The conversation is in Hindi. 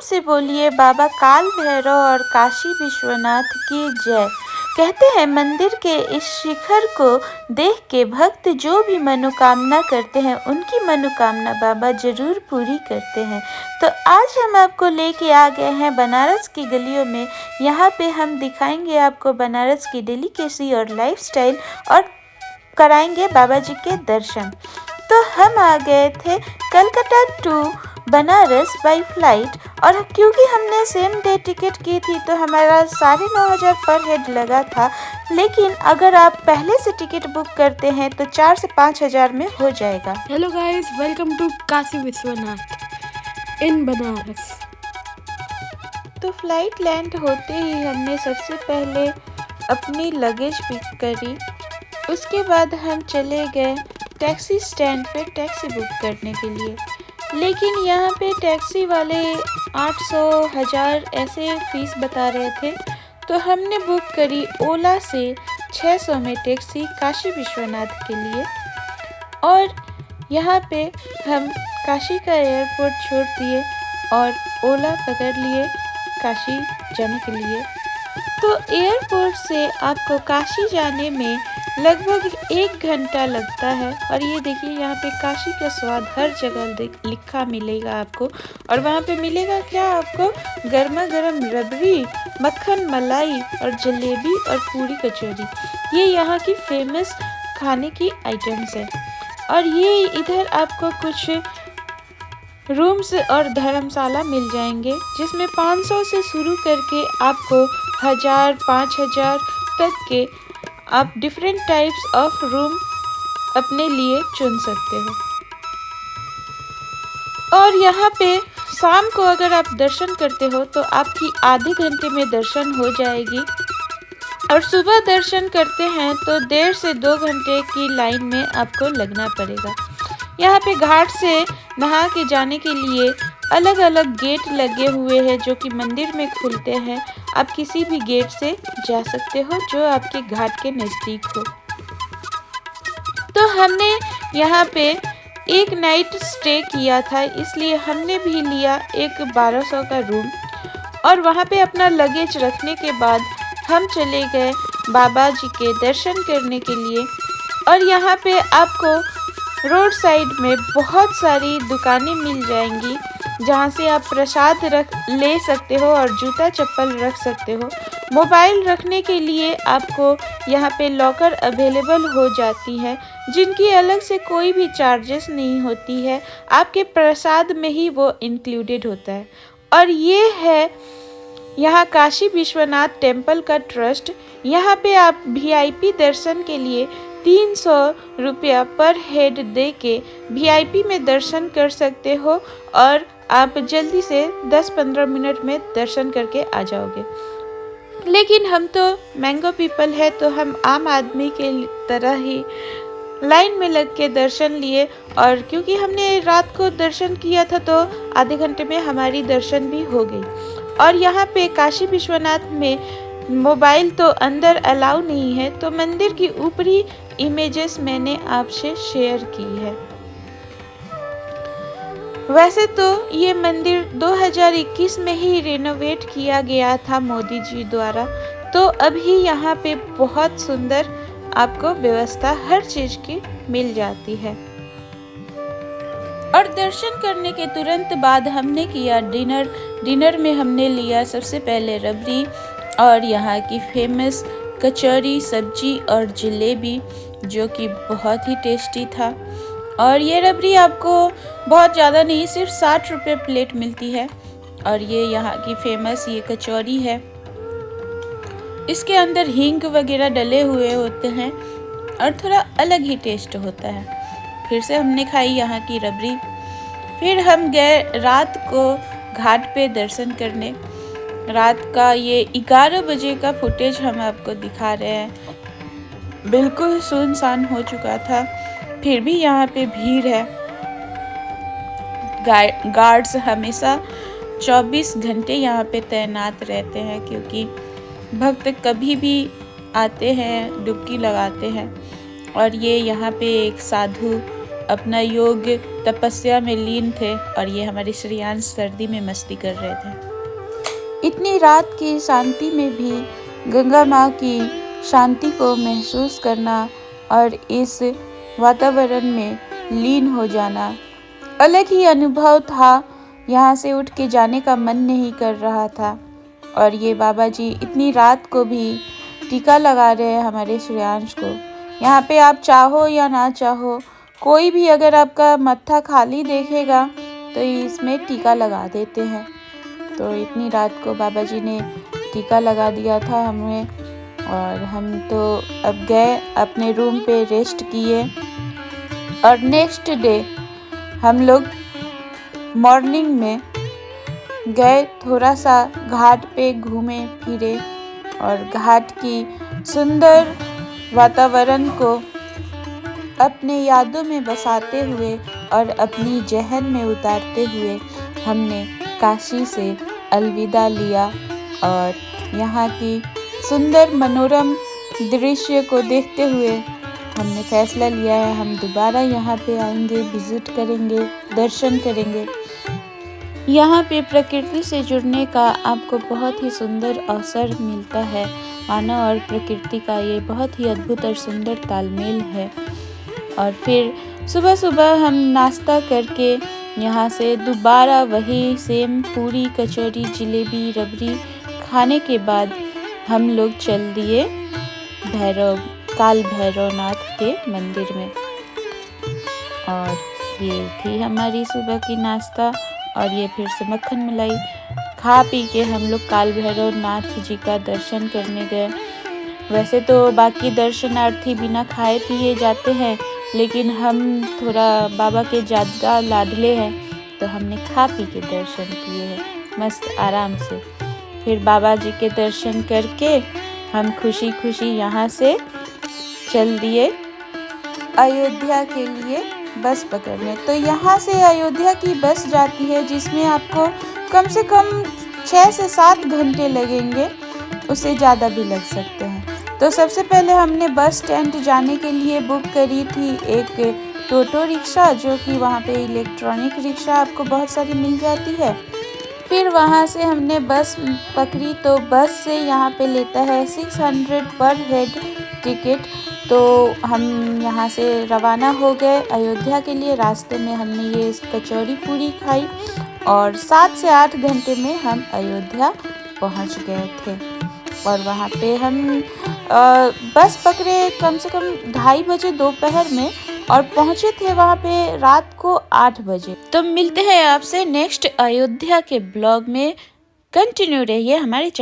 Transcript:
से बोलिए बाबा काल भैरव और काशी विश्वनाथ की जय। कहते हैं मंदिर के इस शिखर को देख के भक्त जो भी मनोकामना करते हैं उनकी मनोकामना बाबा जरूर पूरी करते हैं। तो आज हम आपको लेके आ गए हैं बनारस की गलियों में। यहाँ पे हम दिखाएंगे आपको बनारस की डेलीकेसी और लाइफस्टाइल और कराएंगे बाबा जी के दर्शन। तो हम आ गए थे Kolkata to Banaras by flight, और क्योंकि हमने सेम डे टिकट की थी तो हमारा 9,500 पर हेड लगा था। लेकिन अगर आप पहले से टिकट बुक करते हैं तो 4 से 5,000 में हो जाएगा। Hello guys, welcome to Kashi Vishwanath in Banaras. तो फ्लाइट लैंड होते ही हमने सबसे पहले अपनी लगेज पिक करी। उसके बाद हम चले गए टैक्सी स्टैंड पे टैक्सी बुक करने के लिए। लेकिन यहाँ पे टैक्सी वाले 800, 1000 ऐसे फीस बता रहे थे। तो हमने बुक करी ओला से 600 में टैक्सी काशी विश्वनाथ के लिए। और यहाँ पे हम काशी का एयरपोर्ट छोड़ दिए और ओला पकड़ लिए काशी जाने के लिए। तो एयरपोर्ट से आपको काशी जाने में लगभग 1 घंटा लगता है। और ये देखिए यहाँ पे काशी का स्वाद हर जगह लिखा मिलेगा आपको। और वहाँ पे मिलेगा क्या आपको, गर्मा गर्म रबड़ी, मक्खन मलाई और जलेबी और पूरी कचौरी। ये यहाँ की फेमस खाने की आइटम्स है। और ये इधर आपको कुछ रूम्स और धर्मशाला मिल जाएंगे जिसमें 500 से शुरू करके आपको 1000, 5000 तक के आप डिफरेंट टाइप्स ऑफ रूम अपने लिए चुन सकते हो। और यहाँ पे शाम को अगर आप दर्शन करते हो तो आपकी आधे घंटे में दर्शन हो जाएगी। और सुबह दर्शन करते हैं तो 1.5 से 2 घंटे की लाइन में आपको लगना पड़ेगा। यहाँ पे घाट से नहा के जाने के लिए अलग अलग गेट लगे हुए हैं जो कि मंदिर में खुलते हैं। आप किसी भी गेट से जा सकते हो जो आपके घाट के नज़दीक हो। तो हमने यहाँ पे एक नाइट स्टे किया था, इसलिए हमने भी लिया एक 1200 का रूम। और वहाँ पे अपना लगेज रखने के बाद हम चले गए बाबा जी के दर्शन करने के लिए। और यहाँ पे आपको रोड साइड में बहुत सारी दुकानें मिल जाएंगी जहाँ से आप प्रसाद ले सकते हो और जूता चप्पल रख सकते हो। मोबाइल रखने के लिए आपको यहाँ पे लॉकर अवेलेबल हो जाती है जिनकी अलग से कोई भी चार्जेस नहीं होती है, आपके प्रसाद में ही वो इंक्लूडेड होता है। और ये है यहाँ काशी विश्वनाथ टेम्पल का ट्रस्ट। यहाँ पे आप VIP दर्शन के लिए 300 रुपया पर हेड दे के VIP में दर्शन कर सकते हो। और आप जल्दी से 10-15 मिनट में दर्शन करके आ जाओगे। लेकिन हम तो मैंगो पीपल है तो हम आम आदमी के तरह ही लाइन में लग के दर्शन लिए। और क्योंकि हमने रात को दर्शन किया था तो आधे घंटे में हमारी दर्शन भी हो गई। और यहाँ पे काशी विश्वनाथ में मोबाइल तो अंदर अलाउ नहीं है, तो मंदिर की ऊपरी इमेजेस मैंने आपसे शेयर की है। वैसे तो ये मंदिर 2021 में ही रिनोवेट किया गया था मोदी जी द्वारा। तो अभी यहाँ पे बहुत सुंदर आपको व्यवस्था हर चीज़ की मिल जाती है। और दर्शन करने के तुरंत बाद हमने किया डिनर में हमने लिया सबसे पहले रबड़ी और यहाँ की फेमस कचौरी, सब्जी और जलेबी जो कि बहुत ही टेस्टी था। और ये रबड़ी आपको बहुत ज़्यादा नहीं, सिर्फ 60 रुपये प्लेट मिलती है। और ये यहाँ की फेमस ये कचौरी है, इसके अंदर हींग वगैरह डले हुए होते हैं और थोड़ा अलग ही टेस्ट होता है। फिर से हमने खाई यहाँ की रबड़ी। फिर हम गए रात को घाट पे दर्शन करने। रात का ये 11 बजे का फुटेज हम आपको दिखा रहे हैं। बिल्कुल सुनसान हो चुका था, फिर भी यहाँ पे भीड़ है। गार्ड्स हमेशा 24 घंटे यहाँ पे तैनात रहते हैं क्योंकि भक्त कभी भी आते हैं, डुबकी लगाते हैं। और ये यहाँ पे एक साधु अपना योग तपस्या में लीन थे और ये हमारे श्रेयांश सर्दी में मस्ती कर रहे थे। इतनी रात की शांति में भी गंगा माँ की शांति को महसूस करना और इस वातावरण में लीन हो जाना अलग ही अनुभव था। यहाँ से उठ के जाने का मन नहीं कर रहा था। और ये बाबा जी इतनी रात को भी टीका लगा रहे हैं हमारे श्रेयांश को। यहाँ पे आप चाहो या ना चाहो, कोई भी अगर आपका मत्था खाली देखेगा तो इसमें टीका लगा देते हैं। तो इतनी रात को बाबा जी ने टीका लगा दिया था हमें और हम तो अब गए अपने रूम पे, रेस्ट किए। और नेक्स्ट डे हम लोग मॉर्निंग में गए, थोड़ा सा घाट पे घूमे फिरे और घाट की सुंदर वातावरण को अपने यादों में बसाते हुए और अपनी जहन में उतारते हुए हमने काशी से अलविदा लिया। और यहाँ की सुंदर मनोरम दृश्य को देखते हुए हमने फैसला लिया है हम दोबारा यहाँ पे आएंगे, विजिट करेंगे, दर्शन करेंगे। यहाँ पे प्रकृति से जुड़ने का आपको बहुत ही सुंदर अवसर मिलता है। मानव और प्रकृति का ये बहुत ही अद्भुत और सुंदर तालमेल है। और फिर सुबह सुबह हम नाश्ता करके यहाँ से दोबारा वही सेम पूरी, कचौरी, जलेबी, रबड़ी खाने के बाद हम लोग चल दिए काल भैरवनाथ के मंदिर में। और ये थी हमारी सुबह की नाश्ता। और ये फिर से मक्खन मलाई खा पी के हम लोग काल भैरवनाथ जी का दर्शन करने गए। वैसे तो बाकी दर्शनार्थी बिना खाए पिए जाते हैं, लेकिन हम थोड़ा बाबा के ज़्यादा लाडले हैं तो हमने खा पी के दर्शन किए हैं मस्त आराम से। फिर बाबा जी के दर्शन करके हम खुशी खुशी यहाँ से चल दिए अयोध्या के लिए बस पकड़ने। तो यहाँ से अयोध्या की बस जाती है जिसमें आपको कम से कम 6 से 7 घंटे लगेंगे, उससे ज़्यादा भी लग सकते हैं। तो सबसे पहले हमने बस स्टैंड जाने के लिए बुक करी थी एक टोटो रिक्शा, जो कि वहाँ पे इलेक्ट्रॉनिक रिक्शा आपको बहुत सारी मिल जाती है। फिर वहाँ से हमने बस पकड़ी, तो बस से यहाँ पे लेता है 600 पर हेड टिकट। तो हम यहाँ से रवाना हो गए अयोध्या के लिए। रास्ते में हमने ये कचौरी पूरी खाई और 7 से 8 घंटे में हम अयोध्या पहुँच गए थे। और वहाँ पे हम बस पकड़े कम से कम 2:30 बजे दोपहर में और पहुँचे थे वहाँ पे रात को 8 बजे। तो मिलते हैं आपसे नेक्स्ट अयोध्या के ब्लॉग में। कंटिन्यू रहिए हमारे चैनल।